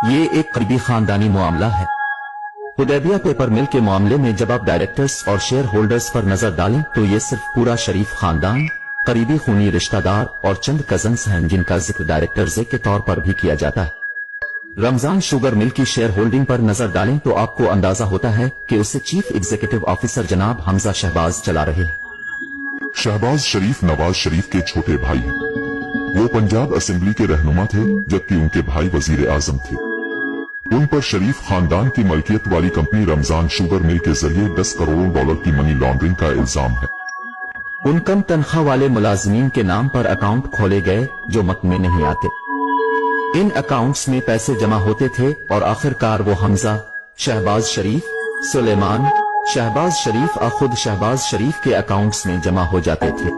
ये एक करीबी खानदानी मामला है। हुदैबिया पेपर मिल के मामले में जब आप डायरेक्टर्स और शेयर होल्डर्स पर नजर डालें तो ये सिर्फ पूरा शरीफ खानदान, करीबी खूनी रिश्तेदार और चंद कजन्स हैं जिनका जिक्र डायरेक्टर्स के तौर पर भी किया जाता है। रमजान शुगर मिल की शेयर होल्डिंग पर नजर डालें तो आपको अंदाजा होता है कि उसे चीफ एग्जीक्यूटिव ऑफिसर जनाब हमजा शहबाज चला रहे हैं। शहबाज शरीफ नवाज शरीफ के छोटे भाई हैं। वो पंजाब असेंबली के रहनुमा थे जबकि उनके भाई वजीर आजम थे। उन पर शरीफ खानदान की मलकियत वाली कंपनी रमजान शुगर मिल के जरिए 10 करोड़ डॉलर की मनी लॉन्ड्रिंग का इल्जाम है। उन कम तनख्वाह वाले मुलाजमीन के नाम पर अकाउंट खोले गए जो मत में नहीं आते। इन अकाउंट्स में पैसे जमा होते थे और आखिरकार वो हमजा, शहबाज शरीफ, सुलेमान, शहबाज शरीफ और खुद शहबाज शरीफ के अकाउंट्स में जमा हो जाते थे।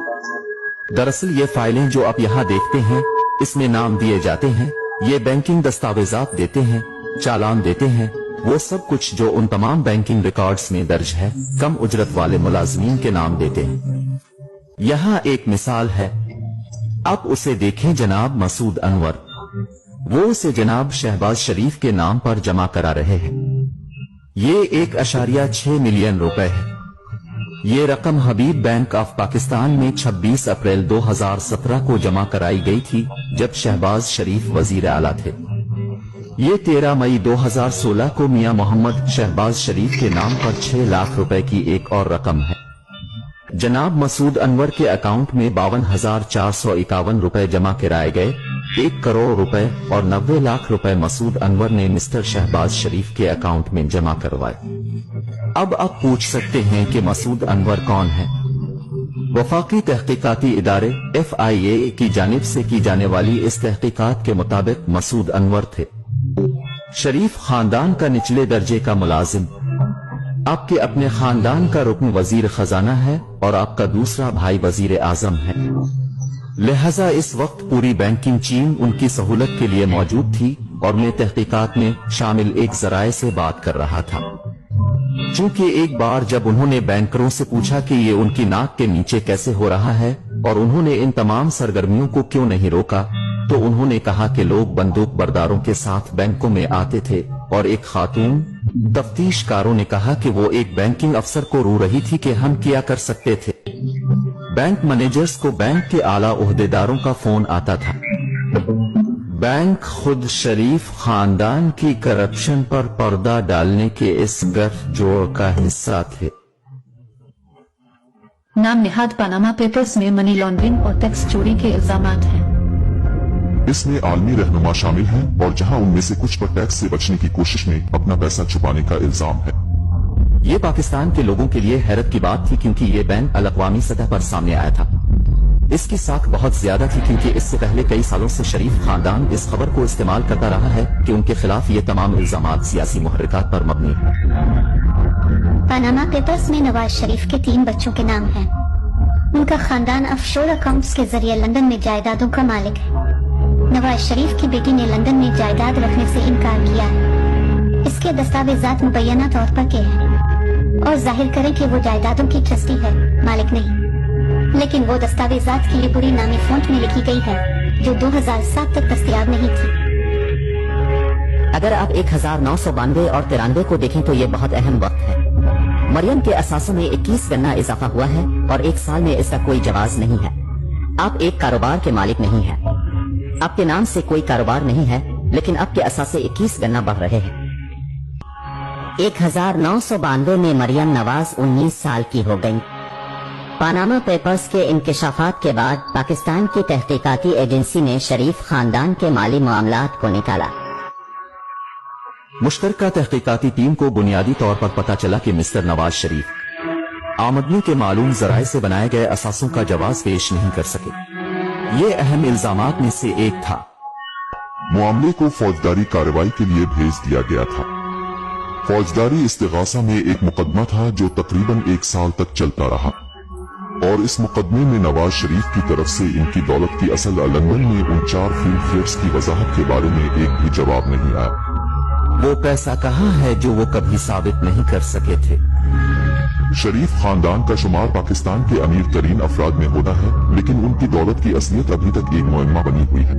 दरअसल ये फाइलें जो आप यहाँ देखते हैं, इसमें नाम दिए जाते हैं, ये बैंकिंग दस्तावेजात देते हैं, चालान देते हैं, वो सब कुछ जो उन तमाम बैंकिंग रिकॉर्ड्स में दर्ज है, कम उजरत वाले मुलाजमीन के नाम देते हैं। यहाँ एक मिसाल है, आप उसे देखें जनाब मसूद अनवर, वो उसे जनाब शहबाज शरीफ के नाम पर जमा करा रहे हैं। ये 1.6 मिलियन रुपए है। ये रकम हबीब बैंक ऑफ पाकिस्तान में 26 अप्रैल 2017 को जमा कराई गई थी जब शहबाज शरीफ वजीर आला थे। ये 13 मई 2016 को मियां मोहम्मद शहबाज शरीफ के नाम पर 6 लाख रुपए की एक और रकम है। जनाब मसूद अनवर के अकाउंट में 52,451 रुपए जमा कराए गए। 1 करोड़ रुपए और 90 लाख रुपए मसूद अनवर ने मिस्टर शहबाज शरीफ के अकाउंट में जमा करवाए। अब आप पूछ सकते हैं कि मसूद अनवर कौन है? वफाकी तहकीकाती इदारे FIA की जानिब से की जाने वाली इस तहकीकात के मुताबिक मसूद अनवर थे शरीफ खानदान का निचले दर्जे का मुलाजिम। आपके अपने खानदान का रुकन वजीर खजाना है और आपका दूसरा भाई वजीर आजम है। लिहाजा इस वक्त पूरी बैंकिंग चीन उनकी सहूलत के लिए मौजूद थी और मैं तहकीकात में शामिल एक जराये से बात कर रहा था। चूंकि एक बार जब उन्होंने बैंकरों से पूछा कि ये उनकी नाक के नीचे कैसे हो रहा है और उन्होंने इन तमाम सरगर्मियों को क्यों नहीं रोका, तो उन्होंने कहा कि लोग बंदूक बरदारों के साथ बैंकों में आते थे और एक खातून तफ्तीशकारों ने कहा कि वो एक बैंकिंग अफसर को रो रही थी कि हम क्या कर सकते थे। बैंक मैनेजर्स को बैंक के आला ओहदेदारों का फोन आता था। बैंक खुद शरीफ खानदान की करप्शन पर पर्दा डालने के इस गठजोड़ का हिस्सा थे। नाम निहाद पनामा पेपर्स में मनी लॉन्ड्रिंग और टैक्स चोरी के इल्जामात हैं। इसमें आलमी रहनुमा शामिल हैं और जहां उनमें से कुछ पर टैक्स से बचने की कोशिश में अपना पैसा छुपाने का इल्जाम है। ये पाकिस्तान के लोगों के लिए हैरत की बात थी क्योंकि ये बैन अल-अक़वामी सतह पर सामने आया था। इसकी साख बहुत ज्यादा थी क्योंकि इससे पहले कई सालों से शरीफ खानदान इस खबर को इस्तेमाल करता रहा है कि उनके खिलाफ ये तमाम इल्जामात सियासी मुहर्रिकात पर मबनी है। पनामा पेपर्स में नवाज शरीफ के 3 बच्चों के नाम हैं। उनका खानदान ऑफशोर अकाउंट्स के जरिए लंदन में जायदादों का मालिक है। नवाज शरीफ की बेटी ने लंदन में जायदाद रखने से इनकार किया है। इसके दस्तावेजात मुबैना तौर पर के हैं और जाहिर करें कि वो जायदादों की ट्रस्टी है, मालिक नहीं। लेकिन वो दस्तावेजात की लिपुरी नामी फॉन्ट में लिखी गई है जो 2007 तक दस्तयाब नहीं थी। अगर आप 1992 और 93 को देखें तो ये बहुत अहम वक्त है। मरियम के असासों में 21 गना इजाफा हुआ है और 1 साल में इसका कोई जवाज नहीं है। आप एक कारोबार के मालिक नहीं हैं। आपके नाम से कोई कारोबार नहीं है, लेकिन आपके असासे 21 गना बढ़ रहे हैं। 1992 में मरियम नवाज 19 साल की हो गई। पनामा पेपर्स के इंकशाफात के बाद पाकिस्तान की तहकीकाती एजेंसी ने शरीफ खानदान के माली मामलात को निकाला। मुश्तरका तहकीकाती टीम को बुनियादी तौर पर पता चला कि मिस्टर नवाज शरीफ आमदनी के मालूम जराये से बनाए गए असासों का जवाब पेश नहीं कर सके। ये अहम इल्जामात में से एक था। मामले को फौजदारी कार्रवाई के लिए भेज दिया गया था। फौजदारी इस्तिगासा में एक मुकदमा था जो तकरीबन 1 साल तक चलता रहा और इस मुकदमे में नवाज शरीफ की तरफ से इनकी दौलत की असल लंदन में उन 4 फिल्म फेयर्स की वजाहत के बारे में एक भी जवाब नहीं आया। वो पैसा कहाँ है जो वो कभी साबित नहीं कर सके थे। शरीफ खानदान का शुमार पाकिस्तान के अमीर तरीन अफराद में होता है, लेकिन उनकी दौलत की असलियत अभी तक एक मुअम्मा बनी हुई है।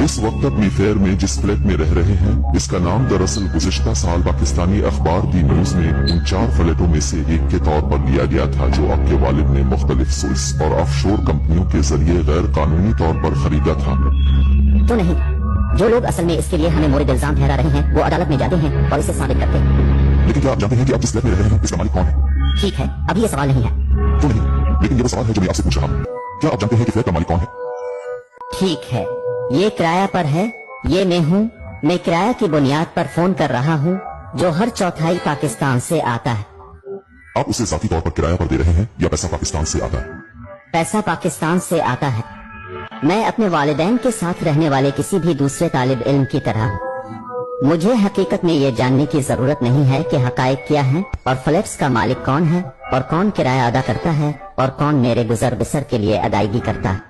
इस वक्त अपनी फेयर में जिस फ्लैट में रह रहे हैं, इसका नाम दरअसल गुज़िश्ता साल पाकिस्तानी अखबार दी न्यूज में उन 4 फ्लैटों में से एक के तौर पर लिया गया था जो आपके वालिद ने मुख्तलिफ स्विस और ऑफशोर कंपनियों के जरिए गैर कानूनी तौर पर खरीदा था। तो नहीं, जो लोग असल में इसके लिए हमें मोर्द इल्जाम ठहरा रहे हैं वो अदालत में जाते हैं और इसे साबित करते हैं। लेकिन क्या आप जानते हैं कि आप जिस फ्लैट में रह रहे हैं इसका मालिक कौन है? ठीक है, अभी ये सवाल नहीं है। तो नहीं, लेकिन ये वो सवाल है जो मैं आपसे पूछ रहा हूँ। क्या आप जानते हैं कि फ्लैट का मालिक कौन है? ठीक है, ये किराया पर है, ये मैं हूँ। मैं किराया की बुनियाद पर फोन कर रहा हूँ जो हर चौथाई पाकिस्तान से आता है। आप उसे जाती तौर पर किराया पर दे रहे हैं या पैसा पाकिस्तान से आता है? पैसा पाकिस्तान से आता है। मैं अपने वालिदैन के साथ रहने वाले किसी भी दूसरे तालिब इल्म की तरह हूँ। मुझे हकीकत में ये जानने की जरूरत नहीं है कि हकायक क्या है और फ्लैट्स का मालिक कौन है और कौन किराया अदा करता है और कौन मेरे गुजर बसर के लिए अदायगी करता है।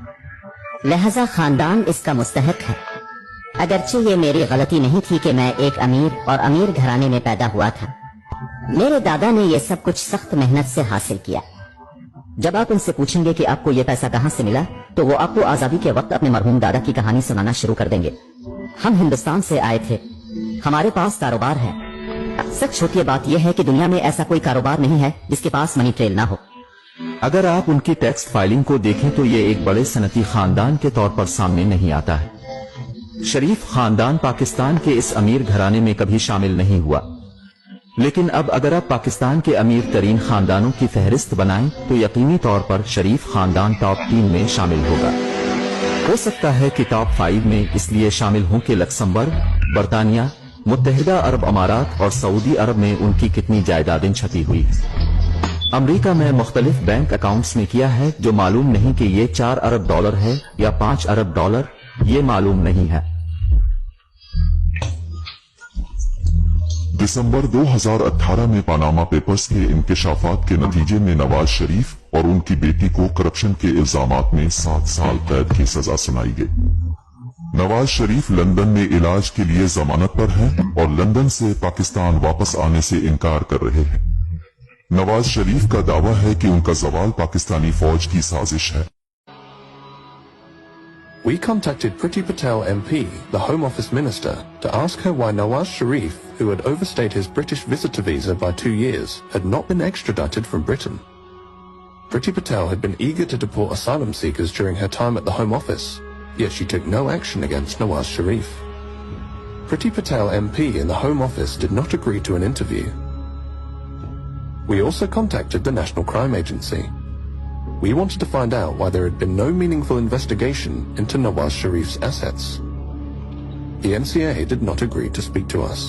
लिहाजा खानदान इसका मुस्तहक है। अगरचे ये मेरी गलती नहीं थी कि मैं एक अमीर और अमीर घराने में पैदा हुआ था। मेरे दादा ने ये सब कुछ सख्त मेहनत से हासिल किया। जब आप उनसे पूछेंगे कि आपको ये पैसा कहाँ से मिला तो वो आपको आजादी के वक्त अपने मरहूम दादा की कहानी सुनाना शुरू कर देंगे। हम हिंदुस्तान से आए थे, हमारे पास कारोबार है। सच छोटी बात यह है कि दुनिया में ऐसा कोई कारोबार नहीं है जिसके पास मनी ट्रेल ना हो। अगर आप उनकी टैक्स फाइलिंग को देखें तो ये एक बड़े सनती खानदान के तौर पर सामने नहीं आता है। शरीफ खानदान पाकिस्तान के इस अमीर घराने में कभी शामिल नहीं हुआ, लेकिन अब अगर आप पाकिस्तान के अमीर तरीन खानदानों की फहरिस्त बनाएं तो यकीनी तौर पर शरीफ खानदान टॉप 3 में शामिल होगा। हो सकता है कि टॉप 5 में इसलिए शामिल हों कि लक्समबर्ग, बरतानिया, मुत्तहिदा अरब अमारात और सऊदी अरब में उनकी कितनी जायदादें छपी हुई। अमेरिका में मुख्तलिफ बैंक अकाउंट्स में किया है जो मालूम नहीं कि ये 4 अरब डॉलर है या 5 अरब डॉलर, ये मालूम नहीं है। दिसंबर 2018 में पनामा पेपर्स के इंकशाफात के नतीजे में नवाज शरीफ और उनकी बेटी को करप्शन के इल्जामात में 7 साल कैद की सजा सुनाई गई। नवाज शरीफ लंदन में इलाज के लिए जमानत पर हैं और लंदन से पाकिस्तान वापस आने से इनकार कर रहे हैं। नवाज शरीफ का दावा है कि उनका जवाल पाकिस्तानी फौज की साजिश है। We contacted Priti Patel MP, the Home Office Minister, to ask her why Nawaz Sharif, who had overstayed his British visitor visa by 2 years, had not been extradited from Britain. Priti Patel had been eager to deport asylum seekers during her time at the Home Office, yet she took no action against Nawaz Sharif. Priti Patel MP in the Home Office did not agree to an interview. We also contacted the National Crime Agency. We wanted to find out why there had been no meaningful investigation into Nawaz Sharif's assets. The NCA did not agree to speak to us.